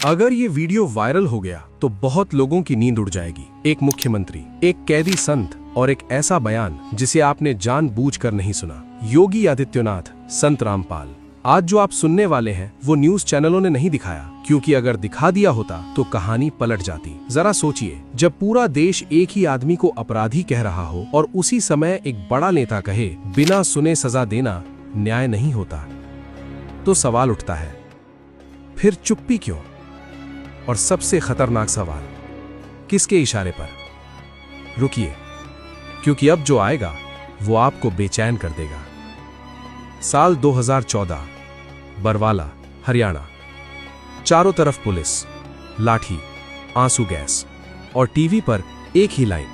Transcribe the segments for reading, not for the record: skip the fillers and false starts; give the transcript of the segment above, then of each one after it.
अगर ये video viral हो गया तो बहुत लोगों की नींद उड़ जाएगी। एक मुख्यमंत्री, एक कैदी संत और एक ऐसा बयान जिसे आपने जानबूझकर नहीं सुना। योगी आदित्यनाथ, संत रामपाल। आज जो आप सुनने वाले हैं वो न्यूज चैनलों ने नहीं दिखाया, क्योंकि अगर दिखा दिया होता तो कहानी पलट जाती। जरा सोचिए, जब पूरा देश एक ही आदमी को अपराधी कह रहा हो और उसी समय एक बड़ा नेता कहे बिना सुने सजा देना न्याय नहीं होता, तो सवाल उठता है, फिर चुप्पी क्यों? और सबसे खतरनाक सवाल, किसके इशारे पर? रुकिए, क्योंकि अब जो आएगा वो आपको बेचैन कर देगा। साल 2014, बरवाला, हरियाणा। चारों तरफ पुलिस, लाठी, आंसू गैस और टीवी पर एक ही लाइन,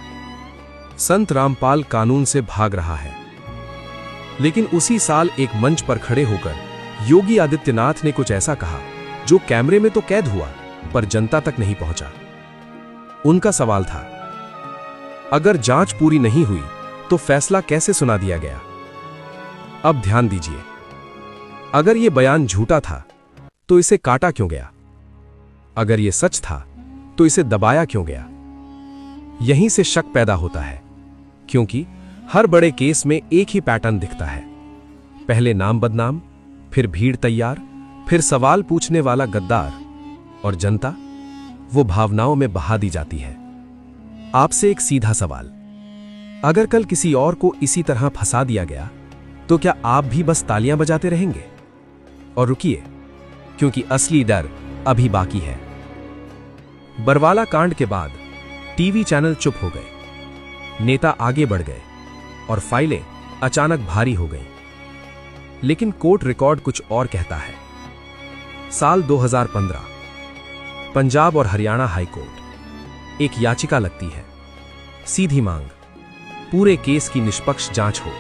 संत रामपाल कानून से भाग रहा है। लेकिन उसी साल एक मंच पर खड़े होकर योगी आदित्यनाथ ने कुछ ऐसा कहा जो कैमरे में तो कैद हुआ पर जनता तक नहीं पहुंचा। उनका सवाल था, अगर जांच पूरी नहीं हुई तो फैसला कैसे सुना दिया गया? अब ध्यान दीजिए, अगर यह बयान झूठा था तो इसे काटा क्यों गया? अगर यह सच था तो इसे दबाया क्यों गया? यहीं से शक पैदा होता है, क्योंकि हर बड़े केस में एक ही पैटर्न दिखता है। पहले नाम बदनाम, फिर भीड़ तैयार, फिर सवाल पूछने वाला गद्दार, और जनता वो भावनाओं में बहा दी जाती है। आपसे एक सीधा सवाल, अगर कल किसी और को इसी तरह फंसा दिया गया तो क्या आप भी बस तालियां बजाते रहेंगे? और रुकिए, क्योंकि असली डर अभी बाकी है। बरवाला कांड के बाद टीवी चैनल चुप हो गए, नेता आगे बढ़ गए और फाइलें अचानक भारी हो गईं। लेकिन कोर्ट रिकॉर्ड कुछ और कहता है। साल 2015, पंजाब और हरियाणा हाई कोर्ट। एक याचिका लगती है, सीधी मांग, पूरे केस की निष्पक्ष जांच हो।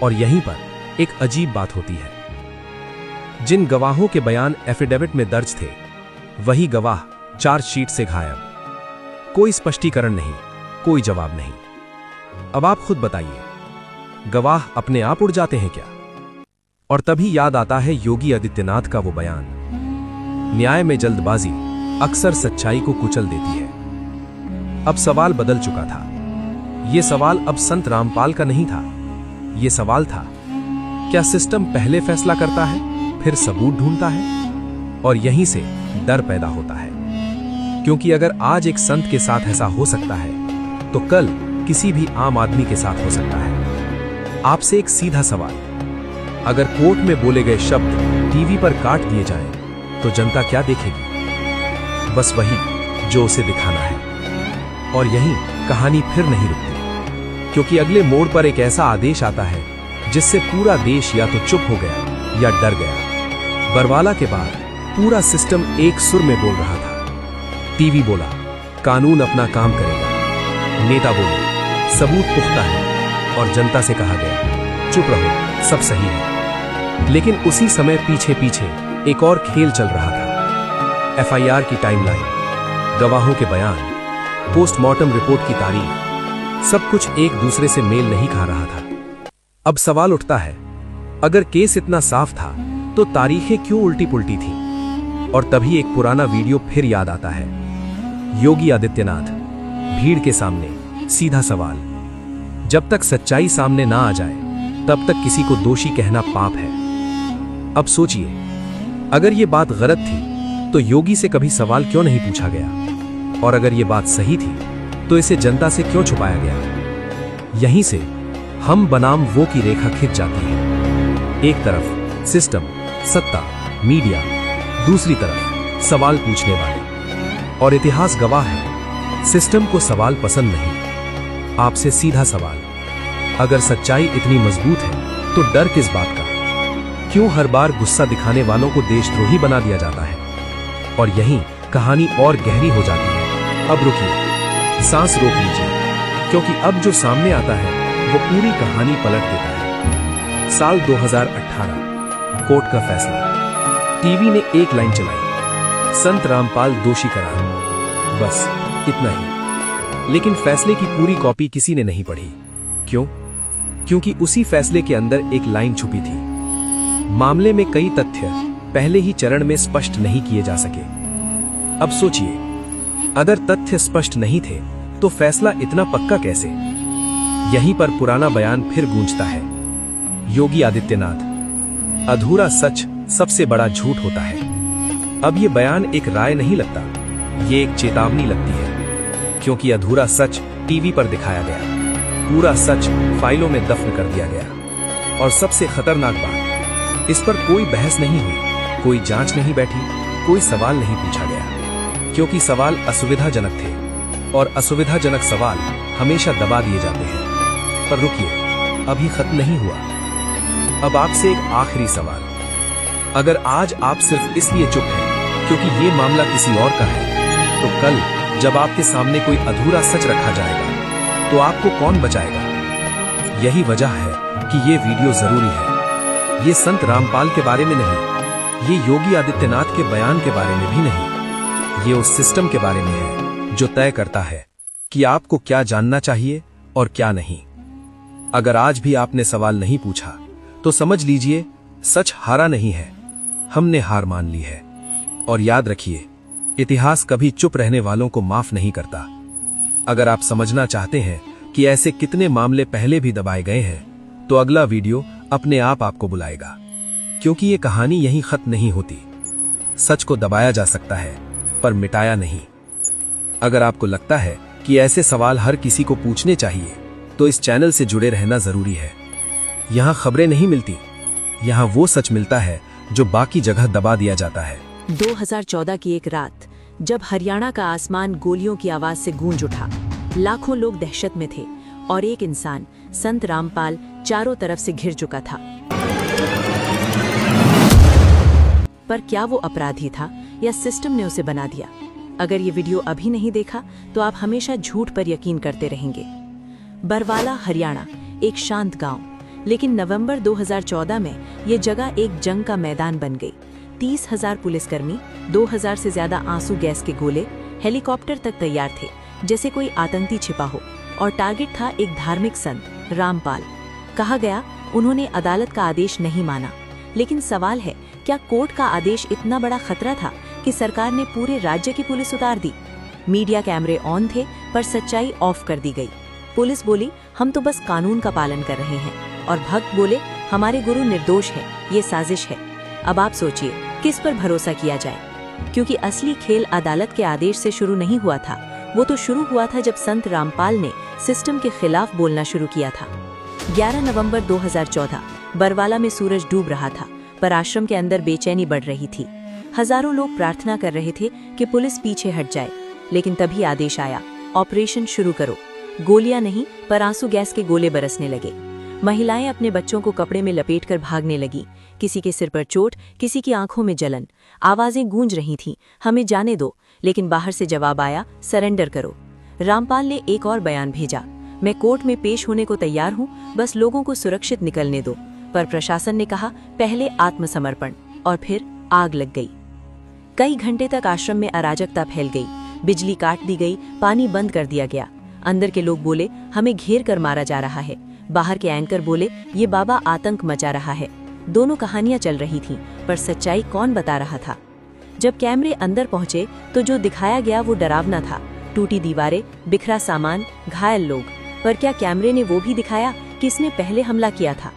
और यहीं पर एक अजीब बात होती है। जिन गवाहों के बयान एफिडेविट में दर्ज थे, वही गवाह चार्जशीट से गायब। कोई स्पष्टीकरण नहीं, कोई जवाब नहीं। अब आप खुद बताइए, गवाह अपने आप उड़ जाते हैं क्या? और तभी याद आता है योगी आदित्यनाथ का वो बयान, न्याय में जल्दबाजी अक्सर सच्चाई को कुचल देती है। अब सवाल बदल चुका था। यह सवाल अब संत रामपाल का नहीं था। यह सवाल था, क्या सिस्टम पहले फैसला करता है फिर सबूत ढूंढता है? और यहीं से डर पैदा होता है, क्योंकि अगर आज एक संत के साथ ऐसा हो सकता है तो कल किसी भी आम आदमी के साथ हो सकता है। आपसे एक सीधा सवाल, अगर कोर्ट में बोले गए शब्द टीवी पर काट दिए जाएं, तो जनता क्या देखेगी? बस वही जो उसे दिखाना है। और यहीं कहानी फिर नहीं रुकती, क्योंकि अगले मोड़ पर एक ऐसा आदेश आता है जिससे पूरा देश या तो चुप हो गया या डर गया। बरवाला के बाद पूरा सिस्टम एक सुर में बोल रहा था। टीवी बोला, कानून अपना काम करेगा। नेता बोले, सबूत पुख्ता है। और जनता से कहा गया, चुप रहो, सब सही है। लेकिन उसी समय पीछे पीछे एक और खेल चल रहा था। एफआईआर की टाइमलाइन, गवाहों के बयान, पोस्टमार्टम रिपोर्ट की तारीख, सब कुछ एक दूसरे से मेल नहीं खा रहा था। अब सवाल उठता है, अगर केस इतना साफ था तो तारीखें क्यों उल्टी पुल्टी थी? और तभी एक पुराना वीडियो फिर याद आता है। योगी आदित्यनाथ, भीड़ के सामने सीधा सवाल, जब तक सच्चाई सामने ना आ जाए तब तक किसी को दोषी कहना पाप है। अब सोचिए, अगर ये बात गलत थी तो योगी से कभी सवाल क्यों नहीं पूछा गया? और अगर ये बात सही थी तो इसे जनता से क्यों छुपाया गया? यहीं से हम बनाम वो की रेखा खिंच जाती है। एक तरफ सिस्टम, सत्ता, मीडिया, दूसरी तरफ सवाल पूछने वाले। और इतिहास गवाह है, सिस्टम को सवाल पसंद नहीं। आपसे सीधा सवाल, अगर सच्चाई इतनी मजबूत है तो डर किस बात का? क्यों हर बार गुस्सा दिखाने वालों को देशद्रोही बना दिया जाता है? और यहीं कहानी और गहरी हो जाती है। अब रुकिए, सांस रोक लीजिए, क्योंकि अब जो सामने आता है वो पूरी कहानी पलट देता है। साल 2018, कोर्ट का फैसला। टीवी ने एक लाइन चलाई, संत रामपाल दोषी करार। बस इतना ही। लेकिन फैसले की पूरी कॉपी किसी ने नहीं पढ़ी। क्यों? क्योंकि उसी फैसले के अंदर एक लाइन छुपी थी, मामले में कई तथ्य पहले ही चरण में स्पष्ट नहीं किए जा सके। अब सोचिए, अगर तथ्य स्पष्ट नहीं थे तो फैसला इतना पक्का कैसे? यहीं पर पुराना बयान फिर गूंजता है। योगी आदित्यनाथ, अधूरा सच सबसे बड़ा झूठ होता है। अब ये बयान एक राय नहीं लगता, ये एक चेतावनी लगती है, क्योंकि अधूरा सच टीवी पर दिखाया गया, पूरा सच फाइलों में दफन कर दिया गया। और सबसे खतरनाक बात, इस पर कोई बहस नहीं हुई, कोई जांच नहीं बैठी, कोई सवाल नहीं पूछा गया, क्योंकि सवाल असुविधाजनक थे और असुविधाजनक सवाल हमेशा दबा दिए जाते हैं। पर रुकिए, अभी खत्म नहीं हुआ। अब आपसे एक आखिरी सवाल। अगर आज आप सिर्फ इसलिए चुप हैं क्योंकि ये मामला किसी और का है, तो कल जब आपके सामने कोई अधूरा सच रखा जाएगा तो आपको कौन बचाएगा? यही वजह है कि ये वीडियो जरूरी है। ये संत रामपाल के बारे में नहीं, ये योगी आदित्यनाथ के बयान के बारे में भी नहीं, ये उस सिस्टम के बारे में है जो तय करता है कि आपको क्या जानना चाहिए और क्या नहीं। अगर आज भी आपने सवाल नहीं पूछा तो समझ लीजिए सच हारा नहीं है, हमने हार मान ली है। और याद रखिए, इतिहास कभी चुप रहने वालों को माफ नहीं करता। अगर आप समझना चाहते हैं कि ऐसे कितने मामले पहले भी दबाए गए हैं, तो अगला वीडियो अपने आप आपको बुलाएगा, क्योंकि ये कहानी यहीं खत्म नहीं होती। सच को दबाया जा सकता है पर मिटाया नहीं। अगर आपको लगता है कि ऐसे सवाल हर किसी को पूछने चाहिए, तो इस चैनल से जुड़े रहना जरूरी है। यहाँ खबरें नहीं मिलती, यहाँ वो सच मिलता है जो बाकी जगह दबा दिया जाता है। 2014 की एक रात, जब हरियाणा का आसमान गोलियों की आवाज से गूंज उठा, लाखों लोग दहशत में थे और एक इंसान, संत रामपाल, चारों तरफ से घिर चुका था। पर क्या वो अपराधी था या सिस्टम ने उसे बना दिया? अगर ये वीडियो अभी नहीं देखा तो आप हमेशा झूठ पर यकीन करते रहेंगे। बरवाला, हरियाणा, एक शांत गांव, लेकिन नवंबर 2014 में ये जगह एक जंग का मैदान बन गई। 30,000 पुलिसकर्मी, 2,000 से ज्यादा आंसू गैस के गोले, हेलीकॉप्टर तक तैयार थे, जैसे कोई आतंकी छिपा हो। और टारगेट था एक धार्मिक संत रामपाल। कहा गया उन्होंने अदालत का आदेश नहीं माना, लेकिन सवाल है, क्या कोर्ट का आदेश इतना बड़ा खतरा था कि सरकार ने पूरे राज्य की पुलिस उतार दी? मीडिया कैमरे ऑन थे पर सच्चाई ऑफ कर दी गई। पुलिस बोली हम तो बस कानून का पालन कर रहे हैं, और भक्त बोले हमारे गुरु निर्दोष हैं, ये साजिश है। अब आप सोचिए किस पर भरोसा किया जाए, क्योंकि असली खेल अदालत के आदेश से शुरू नहीं हुआ था, वो तो शुरू हुआ था जब संत रामपाल ने सिस्टम के खिलाफ बोलना शुरू किया था। 11 नवंबर 2014 बरवाला में सूरज डूब रहा था, पर आश्रम के अंदर बेचैनी बढ़ रही थी। हजारों लोग प्रार्थना कर रहे थे कि पुलिस पीछे हट जाए, लेकिन तभी आदेश आया, ऑपरेशन शुरू करो। गोलियां नहीं पर आंसू गैस के गोले बरसने लगे। महिलाएं अपने बच्चों को कपड़े में लपेटकर भागने लगी। किसी के सिर पर चोट, किसी की आंखों में जलन। आवाजें गूंज रही थीं, हमें जाने दो, लेकिन बाहर से जवाब आया, सरेंडर करो। रामपाल ने एक और बयान भेजा, मैं कोर्ट में पेश होने को तैयार हूँ, बस लोगों को सुरक्षित निकलने दो। पर प्रशासन ने कहा पहले आत्मसमर्पण, और फिर आग लग गई। कई घंटे तक आश्रम में अराजकता फैल गई। बिजली काट दी गई, पानी बंद कर दिया गया। अंदर के लोग बोले हमें घेर कर मारा जा रहा है। बाहर के एंकर बोले ये बाबा आतंक मचा रहा है। दोनों कहानियां चल रही थीं, पर सच्चाई कौन बता रहा था? जब कैमरे अंदर पहुंचे तो जो दिखाया गया वो डरावना था। टूटी दीवारें, बिखरा सामान, घायल लोग। पर क्या कैमरे ने वो भी दिखाया किसने पहले हमला किया था?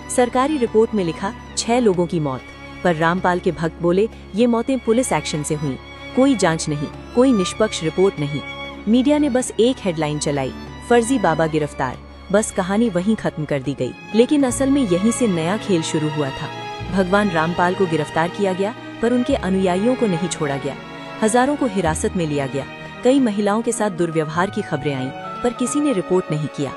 सरकारी रिपोर्ट में लिखा 6 लोगों की मौत, पर रामपाल के भक्त बोले ये मौतें पुलिस एक्शन से हुई, कोई जांच नहीं, कोई निष्पक्ष रिपोर्ट नहीं। मीडिया ने बस एक हेडलाइन चलाई, फर्जी बाबा गिरफ्तार। बस कहानी वहीं खत्म कर दी गई। लेकिन असल में यहीं से नया खेल शुरू हुआ था। भगवान रामपाल को गिरफ्तार किया गया, पर उनके अनुयायियों को नहीं छोड़ा गया। हजारों को हिरासत में लिया गया। कई महिलाओं के साथ दुर्व्यवहार की खबरें आईं, पर किसी ने रिपोर्ट नहीं किया।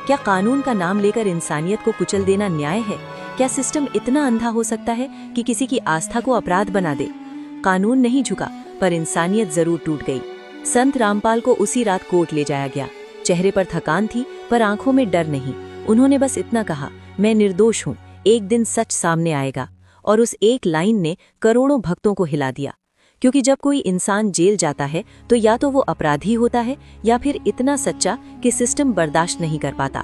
क्या कानून का नाम लेकर इंसानियत को कुचल देना न्याय है? क्या सिस्टम इतना अंधा हो सकता है कि किसी की आस्था को अपराध बना दे? कानून नहीं झुका, पर इंसानियत जरूर टूट गई। संत रामपाल को उसी रात कोर्ट ले जाया गया। चेहरे पर थकान थी, पर आंखों में डर नहीं। उन्होंने बस इतना कहा, मैं निर्दोष हूँ, एक दिन सच सामने आएगा। और उस एक लाइन ने करोड़ों भक्तों को हिला दिया। क्योंकि जब कोई इंसान जेल जाता है तो या तो वो अपराधी होता है या फिर इतना सच्चा कि सिस्टम बर्दाश्त नहीं कर पाता।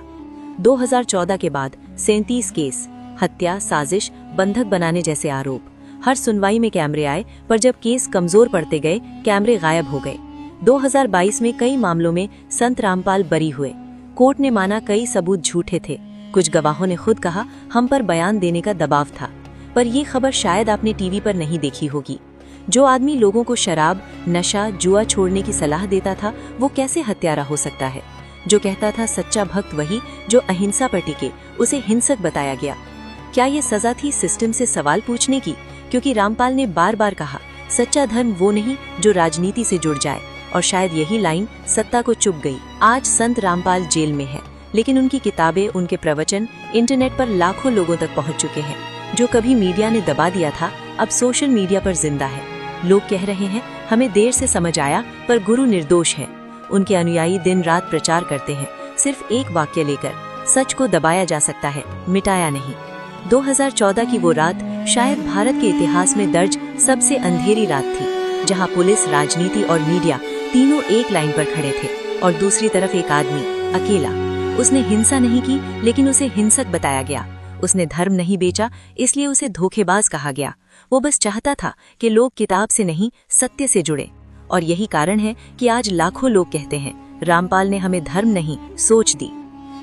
2014 के बाद 37 केस, हत्या, साजिश, बंधक बनाने जैसे आरोप। हर सुनवाई में कैमरे आए, पर जब केस कमजोर पड़ते गए कैमरे गायब हो गए। 2022 में कई मामलों में संत रामपाल बरी हुए। कोर्ट ने माना कई सबूत झूठे थे। कुछ गवाहों ने खुद कहा हम पर बयान देने का दबाव था। पर ये खबर शायद आपने टीवी पर नहीं देखी होगी। जो आदमी लोगों को शराब, नशा, जुआ छोड़ने की सलाह देता था, वो कैसे हत्यारा हो सकता है? जो कहता था सच्चा भक्त वही जो अहिंसा पर टिके, उसे हिंसक बताया गया। क्या ये सजा थी सिस्टम से सवाल पूछने की? क्योंकि रामपाल ने बार बार कहा सच्चा धर्म वो नहीं जो राजनीति से जुड़ जाए, और शायद यही लाइन सत्ता को चुभ गई। आज संत रामपाल जेल में है, लेकिन उनकी किताबें, उनके प्रवचन इंटरनेट पर लाखों लोगों तक पहुंच चुके हैं। जो कभी मीडिया ने दबा दिया था, अब सोशल मीडिया पर जिंदा है। लोग कह रहे हैं हमें देर से समझ आया, पर गुरु निर्दोष है। उनके अनुयायी दिन रात प्रचार करते हैं, सिर्फ एक वाक्य लेकर, सच को दबाया जा सकता है, मिटाया नहीं। 2014 की वो रात शायद भारत के इतिहास में दर्ज सबसे अंधेरी रात थी, जहां पुलिस, राजनीति और मीडिया तीनों एक लाइन पर खड़े थे, और दूसरी तरफ एक आदमी अकेला। उसने हिंसा नहीं की, लेकिन उसे हिंसक बताया गया। उसने धर्म नहीं बेचा, इसलिए उसे धोखेबाज कहा गया। वो बस चाहता था कि लोग किताब से नहीं, सत्य से जुड़े। और यही कारण है कि आज लाखों लोग कहते हैं रामपाल ने हमें धर्म नहीं, सोच दी।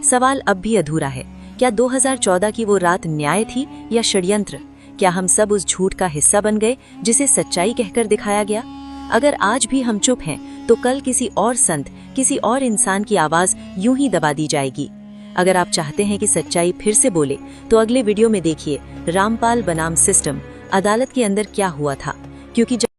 सवाल अब भी अधूरा है, क्या 2014 की वो रात न्याय थी या षड्यंत्र? क्या हम सब उस झूठ का हिस्सा बन गए जिसे सच्चाई कहकर दिखाया गया? अगर आज भी हम चुप हैं, तो कल किसी और संत, किसी और इंसान की आवाज यूं ही दबा दी जाएगी। अगर आप चाहते हैं कि सच्चाई फिर से बोले, तो अगले वीडियो में देखिए रामपाल बनाम सिस्टम, अदालत के अंदर क्या हुआ था। क्योंकि